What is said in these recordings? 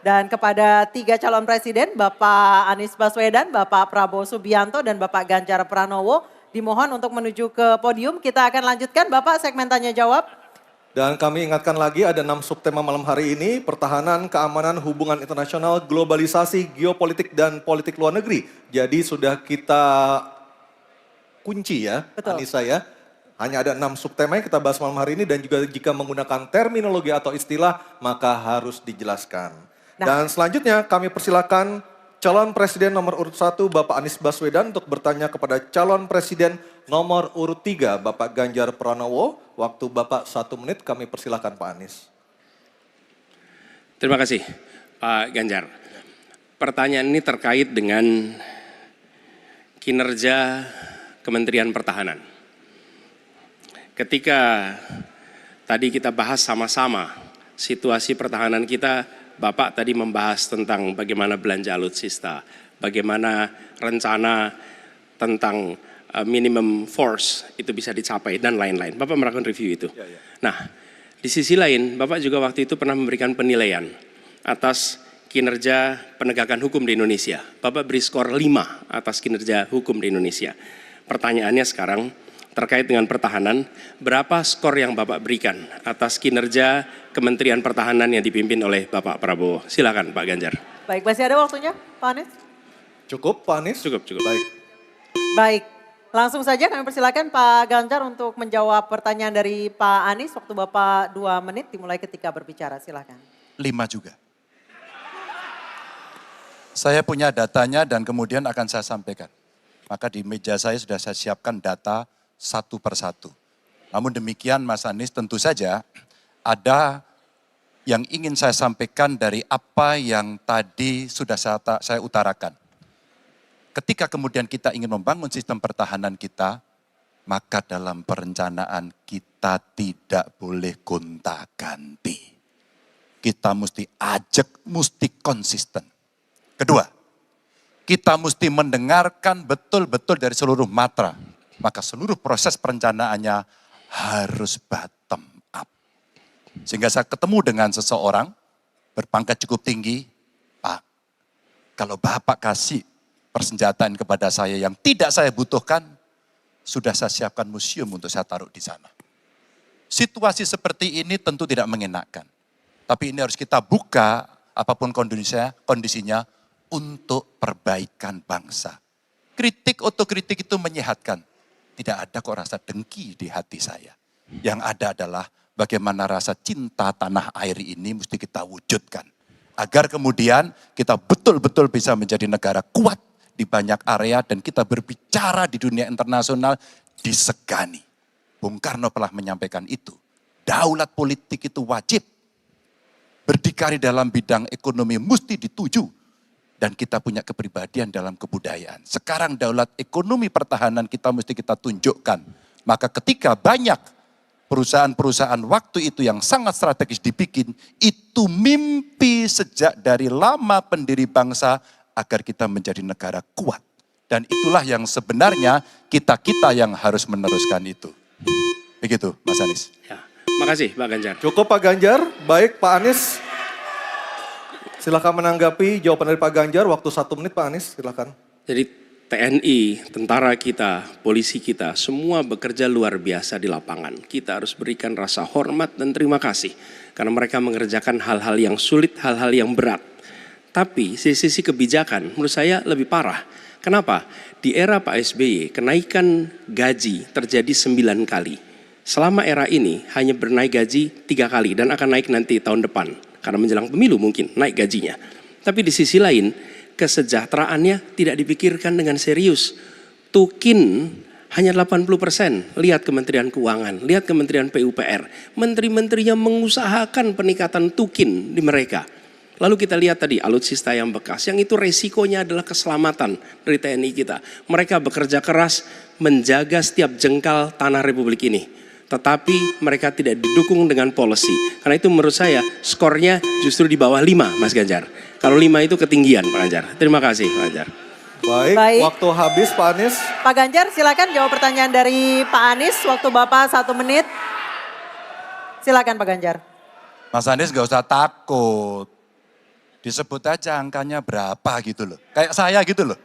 Dan kepada 3 calon presiden, Bapak Anies Baswedan, Bapak Prabowo Subianto, dan Bapak Ganjar Pranowo, dimohon untuk menuju ke podium. Kita akan lanjutkan, Bapak, segmen tanya jawab. Dan kami ingatkan lagi ada 6 subtema malam hari ini, pertahanan, keamanan, hubungan internasional, globalisasi, geopolitik, dan politik luar negeri. Jadi sudah kita kunci ya, Betul. Anissa ya. Hanya ada 6 subtema yang kita bahas malam hari ini dan juga jika menggunakan terminologi atau istilah maka harus dijelaskan. Dan selanjutnya kami persilakan calon presiden nomor urut 1 Bapak Anies Baswedan untuk bertanya kepada calon presiden nomor urut 3 Bapak Ganjar Pranowo. Waktu Bapak 1 menit, kami persilakan Pak Anies. Terima kasih Pak Ganjar. Pertanyaan ini terkait dengan kinerja Kementerian Pertahanan. Ketika tadi kita bahas sama-sama situasi pertahanan kita, Bapak tadi membahas tentang bagaimana belanja alutsista, bagaimana rencana tentang minimum force itu bisa dicapai dan lain-lain. Bapak melakukan review itu. Nah, di sisi lain Bapak juga waktu itu pernah memberikan penilaian atas kinerja penegakan hukum di Indonesia. Bapak beri skor 5 atas kinerja hukum di Indonesia. Pertanyaannya sekarang terkait dengan pertahanan, berapa skor yang Bapak berikan atas kinerja Kementerian Pertahanan yang dipimpin oleh Bapak Prabowo? Silakan Pak Ganjar. Baik, masih ada waktunya Pak Anies? Cukup Pak Anies? Cukup. Baik. Baik, langsung saja kami persilakan Pak Ganjar untuk menjawab pertanyaan dari Pak Anies. Waktu Bapak 2 menit dimulai ketika berbicara, silakan. 5 juga. Saya punya datanya dan kemudian akan saya sampaikan. Maka di meja saya sudah saya siapkan data satu persatu. Namun demikian Mas Anies, tentu saja ada yang ingin saya sampaikan dari apa yang tadi sudah saya utarakan. Ketika kemudian kita ingin membangun sistem pertahanan kita, maka dalam perencanaan kita tidak boleh gonta-ganti. Kita mesti ajak, mesti konsisten. Kedua, kita mesti mendengarkan betul-betul dari seluruh matra. Maka seluruh proses perencanaannya harus bottom up. Sehingga saya ketemu dengan seseorang berpangkat cukup tinggi, Pak, kalau Bapak kasih persenjataan kepada saya yang tidak saya butuhkan, sudah saya siapkan museum untuk saya taruh di sana. Situasi seperti ini tentu tidak mengenakan. Tapi ini harus kita buka apapun kondisinya untuk perbaikan bangsa. Kritik, otokritik itu menyehatkan. Tidak ada kok rasa dengki di hati saya. Yang ada adalah bagaimana rasa cinta tanah air ini mesti kita wujudkan. Agar kemudian kita betul-betul bisa menjadi negara kuat di banyak area dan kita berbicara di dunia internasional disegani. Bung Karno pernah menyampaikan itu. Daulat politik itu wajib. Berdikari dalam bidang ekonomi mesti dituju. Dan kita punya kepribadian dalam kebudayaan. Sekarang daulat ekonomi pertahanan kita mesti kita tunjukkan. Maka ketika banyak perusahaan-perusahaan waktu itu yang sangat strategis dibikin, itu mimpi sejak dari lama pendiri bangsa agar kita menjadi negara kuat. Dan itulah yang sebenarnya kita-kita yang harus meneruskan itu. Begitu Mas Anies. Ya, makasih Pak Ganjar. Cukup Pak Ganjar, baik Pak Anies. Silakan menanggapi jawaban dari Pak Ganjar, waktu 1 menit Pak Anies, silakan. Jadi TNI, tentara kita, polisi kita, semua bekerja luar biasa di lapangan. Kita harus berikan rasa hormat dan terima kasih. Karena mereka mengerjakan hal-hal yang sulit, hal-hal yang berat. Tapi sisi kebijakan menurut saya lebih parah. Kenapa? Di era Pak SBY, kenaikan gaji terjadi 9 kali. Selama era ini hanya bernaik gaji 3 kali dan akan naik nanti tahun depan. Karena menjelang pemilu mungkin naik gajinya. Tapi di sisi lain, kesejahteraannya tidak dipikirkan dengan serius. Tukin hanya 80%. Lihat Kementerian Keuangan, lihat Kementerian PUPR. Menteri-menterinya mengusahakan peningkatan tukin di mereka. Lalu kita lihat tadi alutsista yang bekas, yang itu resikonya adalah keselamatan dari TNI kita. Mereka bekerja keras menjaga setiap jengkal tanah Republik ini. Tetapi mereka tidak didukung dengan policy. Karena itu menurut saya skornya justru di bawah 5 Mas Ganjar. Kalau 5 itu ketinggian Pak Ganjar. Terima kasih Pak Ganjar. Baik, waktu habis Pak Anies. Pak Ganjar silakan jawab pertanyaan dari Pak Anies. Waktu Bapak 1 menit. Silakan Pak Ganjar. Mas Anies gak usah takut. Disebut aja angkanya berapa gitu loh. Kayak saya gitu loh.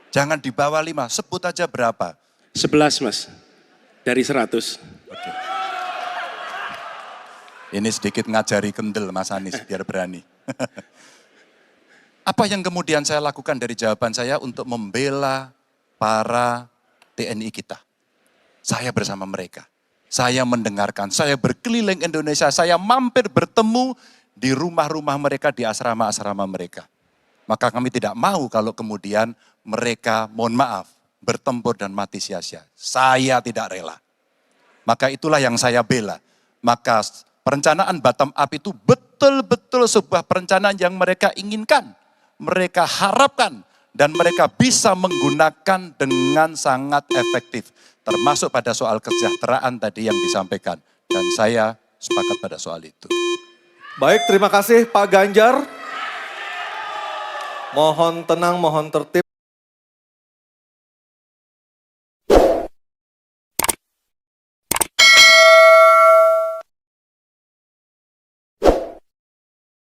Jangan di bawah 5, sebut aja berapa. 11 Mas, dari 100. Oke. Ini sedikit ngajari kendel Mas Anies biar berani. Apa yang kemudian saya lakukan dari jawaban saya untuk membela para TNI kita? Saya bersama mereka. Saya mendengarkan, saya berkeliling Indonesia, saya mampir bertemu di rumah-rumah mereka, di asrama-asrama mereka. Maka kami tidak mau kalau kemudian mereka, mohon maaf, bertempur dan mati sia-sia. Saya tidak rela. Maka itulah yang saya bela. Maka perencanaan bottom up itu betul-betul sebuah perencanaan yang mereka inginkan. Mereka harapkan dan mereka bisa menggunakan dengan sangat efektif. Termasuk pada soal kesejahteraan tadi yang disampaikan. Dan saya sepakat pada soal itu. Baik, terima kasih Pak Ganjar. Mohon tenang, mohon tertib.